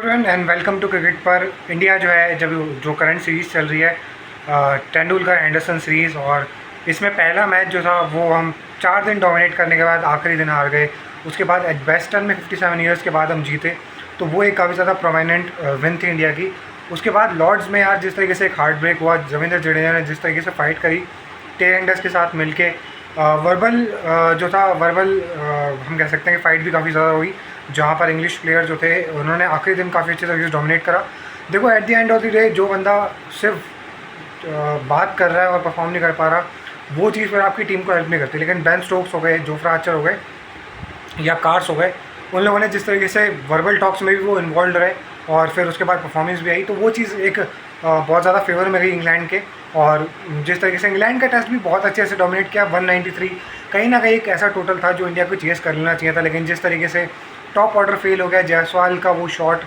Everyone and welcome to cricket पर। India जो है जब जो करंट सीरीज़ चल रही है तेंदुलकर एंडरसन सीरीज़, और इसमें पहला मैच जो था वो हम 4 दिन डोमिनेट करने के बाद आखिरी दिन हार गए। उसके बाद एजबेस्टन में 57 ईयर्स के बाद हम जीते, तो वो एक काफ़ी ज़्यादा प्रोमिनेंट विन थी इंडिया की। उसके बाद लॉर्ड्स में यार जिस तरीके से एक हार्ट ब्रेक हुआ, रविंद्र जडेजा ने जिस तरीके से फ़ाइट करी टेल एंडर्स के साथ मिलके, वर्बल जो था वर्बल हम कह सकते हैं कि फ़ाइट भी काफ़ी ज़्यादा हुई, जहाँ पर इंग्लिश प्लेयर जो थे उन्होंने आखिरी दिन काफ़ी अच्छे तरीके से डोमिनेट करा। देखो at the end of the day जो बंदा सिर्फ बात कर रहा है और परफॉर्म नहीं कर पा रहा, वो चीज़ फिर आपकी टीम को हेल्प नहीं करती। लेकिन बेन स्टोक्स हो गए, जोफ्रा आर्चर हो गए या कार्स हो गए, उन लोगों ने जिस तरीके से वर्बल टॉक्स में भी वो इन्वॉल्व रहे और फिर उसके बाद परफॉर्मेंस भी आई, तो वो चीज़ एक बहुत ज़्यादा फेवर में गई इंग्लैंड के। और जिस तरीके से इंग्लैंड का टेस्ट भी बहुत अच्छे से डोमिनेट किया, 193 कहीं ना कहीं एक ऐसा टोटल था जो इंडिया को चेस कर लेना चाहिए था। लेकिन जिस तरीके से टॉप ऑर्डर फेल हो गया, जायसवाल का वो शॉट,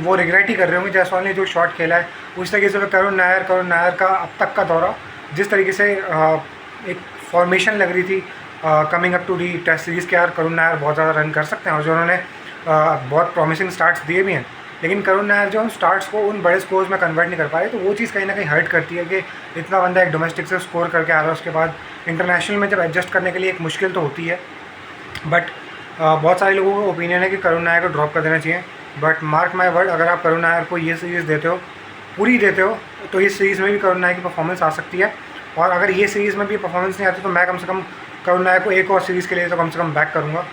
वो रिग्रेट ही कर रहे होंगे जायसवाल ने जो शॉट खेला है। उस तरीके से करुण नायर का अब तक का दौरा, जिस तरीके से एक फॉर्मेशन लग रही थी coming up to the test series के, यार करुण नायर बहुत ज़्यादा रन कर सकते हैं और जो उन्होंने बहुत प्रॉमिसिंग स्टार्ट्स दिए भी हैं। लेकिन करुण नायर जो उन स्टार्ट्स को उन बड़े स्कोर्स में कन्वर्ट नहीं कर पा रहे, तो वो चीज़ कहीं ना कहीं हर्ट करती है कि इतना बंदा एक डोमेस्टिक से स्कोर करके आ रहा है, उसके बाद इंटरनेशनल में जब एडजस्ट करने के लिए एक मुश्किल तो होती है। बट बहुत सारे लोगों का ओपिनियन है कि करुण नायर को ड्रॉप कर देना चाहिए। बट मार्क माई वर्ड, अगर आप करुण नायर को ये सीरीज़ देते हो, पूरी देते हो, तो इस सीरीज़ में भी करुण नायर की परफॉर्मेंस आ सकती है। और अगर ये सीरीज़ में भी परफॉर्मेंस नहीं आती तो मैं कम से कम करुण नायर को एक और सीरीज़ के लिए तो कम से कम बैक करूँगा।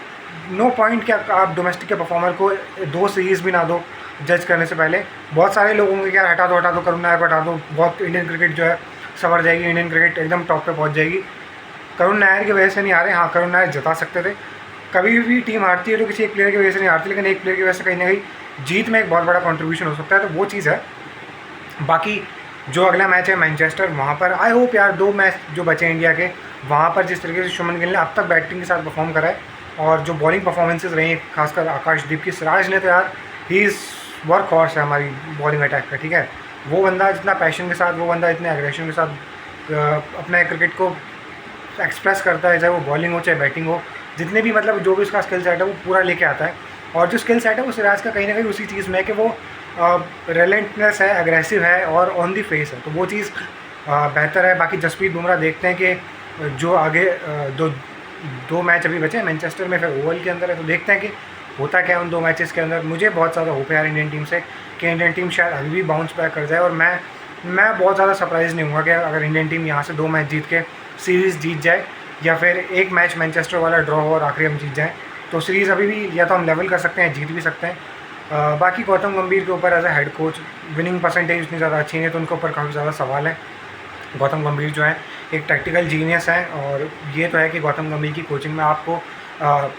नो पॉइंट कि आप डोमेस्टिक के परफॉर्मर को 2 सीरीज़ भी ना दो जज करने से पहले। बहुत सारे लोग होंगे कि यार हटा दो करुण नायर को हटा दो, बहुत इंडियन क्रिकेट जो है संवर जाएगी, इंडियन क्रिकेट एकदम टॉप पे पहुंच जाएगी। करुण नायर की वजह से नहीं हारे, हाँ करुण नायर जिता सकते थे। कभी भी टीम हारती है तो किसी एक प्लेयर की वजह से नहीं हारती, लेकिन एक प्लेयर की वजह से कहीं ना कहीं जीत में एक बहुत बड़ा कंट्रीब्यूशन हो सकता है, तो वो चीज़ है। बाकी जो अगला मैच है मैनचेस्टर, वहाँ पर आई होप यार 2 मैच जो बचे इंडिया के, वहाँ पर जिस तरीके से शुभमन गिल ने अब तक बैटिंग के साथ परफॉर्म करा है और जो बॉलिंग परफॉर्मेंसेज रही हैं, खासकर आकाशदीप की, सिराज ने तो यार ही इज़ वर्क हॉर्स है हमारी बॉलिंग अटैक का, ठीक है। वो बंदा जितना पैशन के साथ, वो बंदा इतने एग्रेशन के साथ अपने क्रिकेट को एक्सप्रेस करता है, चाहे वो बॉलिंग हो चाहे बैटिंग हो, जितने भी जो भी उसका स्किल सेट है वो पूरा लेके आता है। और जो स्किल सेट है वो सिराज का कहीं ना कहीं उसी चीज़ में है कि वो रिलेंटनेस है, एग्रेसिव है और ऑन दी फेस है, तो वो चीज़ बेहतर है। बाकी जसप्रीत बुमराह देखते हैं कि जो आगे दो मैच अभी बचे हैं मैनचेस्टर में, फिर ओवल के अंदर है, तो देखते हैं कि होता क्या है उन 2 मैचेस के अंदर। मुझे बहुत ज़्यादा होप है यार इंडियन टीम से कि इंडियन टीम शायद अभी भी बाउंस बैक कर जाए, और मैं बहुत ज़्यादा सरप्राइज़ नहीं हुआ कि अगर इंडियन टीम यहाँ से 2 मैच जीत के सीरीज़ जीत जाए, या फिर एक मैच मैनचेस्टर वाला ड्रॉ हो और आखिरी हम जीत जाएँ, तो सीरीज़ अभी भी या तो हम लेवल कर सकते हैं, जीत भी सकते हैं। बाकी गौतम गंभीर के ऊपर as a head coach winning percentage इतनी ज़्यादा अच्छी नहीं है, तो उनके ऊपर काफ़ी ज़्यादा सवाल है। गौतम गंभीर जो है एक टैक्टिकल जीनियस है, और ये तो है कि गौतम गंभीर की कोचिंग में आपको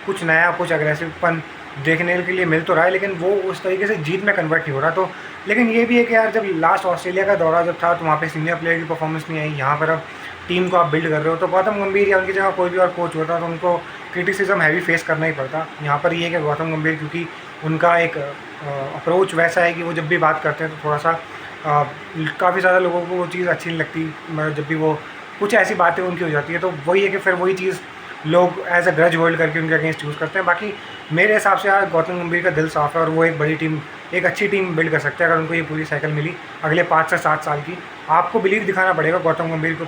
कुछ नया, कुछ अग्रेसिवपन देखने के लिए मिल तो रहा है, लेकिन वो उस तरीके से जीत में कन्वर्ट नहीं हो रहा। तो लेकिन ये भी है कि यार जब लास्ट ऑस्ट्रेलिया का दौरा जब था, तो वहाँ पे सीनियर प्लेयर की परफॉर्मेंस नहीं आई, यहाँ पर अब टीम को आप बिल्ड कर रहे हो, तो गौतम गंभीर या उनकी जगह कोई भी और कोच होता तो उनको क्रिटिसिज्म हैवी फेस करना ही पड़ता। यहाँ पर ये है कि गौतम गंभीर, क्योंकि उनका एक अप्रोच वैसा है कि वो जब भी बात करते हैं तो थोड़ा सा काफ़ी ज़्यादा लोगों को वो चीज़ अच्छी नहीं लगती, जब भी वो कुछ ऐसी बातें उनकी हो जाती है, तो वही है कि फिर वही चीज़ लोग एज अ ग्रज होल्ड करके उनके अगेंस्ट यूज़ करते हैं। बाकी मेरे हिसाब से यार गौतम गंभीर का दिल साफ़ है और वो एक बड़ी टीम, एक अच्छी टीम बिल्ड कर सकते हैं अगर उनको ये पूरी साइकिल मिली अगले 5 से 7 साल की। आपको बिलीव दिखाना पड़ेगा गौतम गंभीर के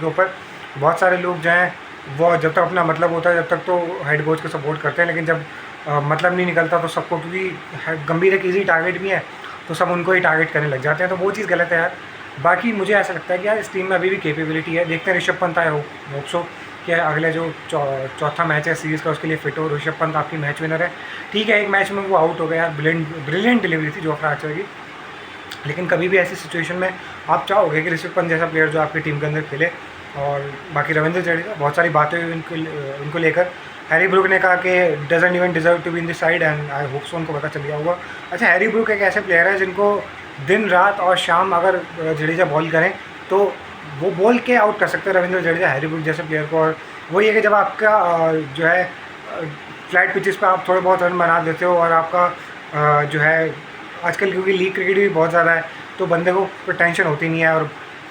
ऊपर। बहुत सारे लोग जो हैं वो जब तक अपना मतलब होता है जब तक तो हेड कोच को सपोर्ट करते हैं, लेकिन जब मतलब नहीं निकलता तो सबको, क्योंकि गंभीर एक ईजी टारगेट भी है, तो सब उनको ही टारगेट करने लग जाते हैं, तो वो चीज़ गलत है यार। बाकी मुझे ऐसा लगता है कि यार इस टीम में अभी भी कैपेबिलिटी है। देखते हैं ऋषभ पंत आए होप सो कि अगले जो चौथा मैच है सीरीज़ का उसके लिए फिट हो। ऋषभ पंत आपकी मैच विनर है, ठीक है, एक मैच में वो आउट हो गया यार, ब्रिलियंट डिलीवरी थी जोफ्रा आर्चर की, लेकिन कभी भी ऐसी सिचुएशन में आप चाहोगे कि ऋषभ पंत जैसा प्लेयर जो आपकी टीम के अंदर खेले। और बाकी रविंद्र जडेजा, बहुत सारी बातें हुई उनको लेकर। हैरी ब्रूक ने कहा कि doesn't even deserve to be in this side, and I hope so उनको पता चल गया होगा। अच्छा, हैरी ब्रूक एक ऐसे प्लेयर है जिनको दिन रात और शाम अगर जडेजा बॉल करें तो वो बॉल के आउट कर सकते हैं रविंद्र जडेजा, हैरी ब्रूक जैसे प्लेयर को। और वही है कि जब आपका जो है फ्लैट पिचेस पे आप थोड़े बहुत रन बना देते हो, और आपका जो है आजकल क्योंकि लीग क्रिकेट भी बहुत ज़्यादा है, तो बंदे को टेंशन होती नहीं है और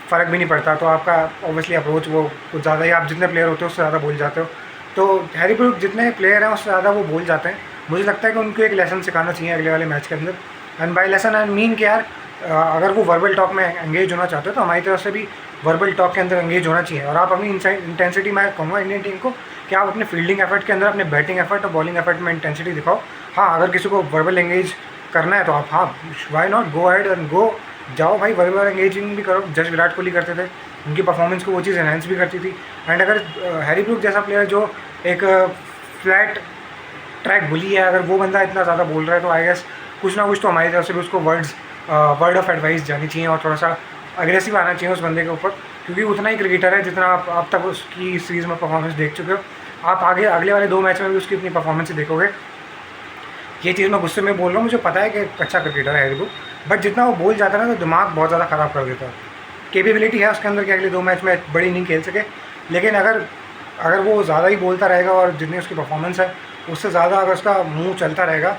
फ़र्क भी नहीं पड़ता, तो आपका ऑब्वियसली अप्रोच वो कुछ ज़्यादा ही, आप जितने प्लेयर होते हो उससे ज़्यादा बोल जाते हो। तो हैरी ब्रूक जितने प्लेयर हैं उससे ज़्यादा वो बोल जाते हैं, मुझे लगता है कि उनको एक लेसन सिखाना चाहिए अगले वाले मैच के अंदर। And by lesson I mean कि यार अगर वो वर्बल टॉक में एंगेज होना चाहते हो तो हमारी तरफ से भी वर्बल टॉक के अंदर एंगेज होना चाहिए। और आप अपनी इंटेंसिटी, मैं कहूँगा इंडियन टीम को कि आप अपने फील्डिंग एफर्ट के अंदर अपने बैटिंग एफर्ट और बॉलिंग एफर्ट में इंटेंसिटी दिखाओ। हाँ, अगर किसी को वर्बल एंगेज करना है तो आप, हाँ, why not, go ahead and go, जाओ भाई, वर्बल एंगेजिंग भी करो। जस्ट विराट कोहली करते थे, उनकी परफॉर्मेंस को वो चीज़ एनहेंस भी करती थी। एंड अगर हैरी ब्रूक जैसा प्लेयर जो एक फ्लैट ट्रैक बुली है, अगर वो बंदा इतना ज़्यादा बोल रहा है तो आई गेस कुछ ना कुछ तो हमारी तरफ से भी उसको वर्ड ऑफ एडवाइस जानी चाहिए और थोड़ा सा अग्रेसिव आना चाहिए उस बंदे के ऊपर, क्योंकि उतना ही क्रिकेटर है जितना आप अब तक उसकी सीरीज़ में परफॉर्मेंस देख चुके हो। आप आगे अगले वाले 2 मैच में भी उसकी अपनी परफॉर्मेंस देखोगे। ये चीज़ मैं गुस्से में बोल रहा हूँ, मुझे पता है कि अच्छा क्रिकेटर है हैरी ब्रूक, बट जितना वो बोल जाता है ना तो दिमाग बहुत ज़्यादा ख़राब कर देता है। कैपेबिलिटी है उसके अंदर कि अगले 2 मैच में बड़ी इनिंग खेल सके, लेकिन अगर वो ज़्यादा ही बोलता रहेगा और जितनी उसकी परफॉर्मेंस है उससे ज़्यादा अगर उसका मुंह चलता रहेगा,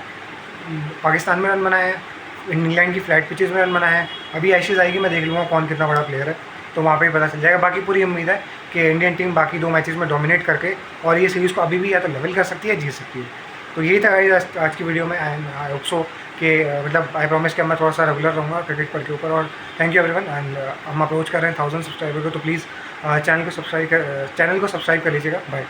पाकिस्तान में रन बनाए हैं, इंग्लैंड की फ्लैट पिचेज़ में रन बनाए हैं, अभी एशेज़ आएगी, मैं देख लूँगा कौन कितना बड़ा प्लेयर है, तो वहाँ पे ही पता चल जाएगा। बाकी पूरी उम्मीद है कि इंडियन टीम बाकी 2 मैचेस में डोमिनेट करके और ये सीरीज़ को अभी भी या तो लेवल कर सकती है, जीत सकती है। तो यही था गाइस आज की वीडियो में। एंड आई होप सो कि मतलब आई प्रॉमिस कि मैं थोड़ा सा रेगुलर रहूँगा क्रिकेट पर के ऊपर। और थैंक यू एवरीवन। एंड हम अप्रोच कर रहे हैं 1000 सब्सक्राइबर को, तो प्लीज़ चैनल को सब्सक्राइब कर लीजिएगा। बाय।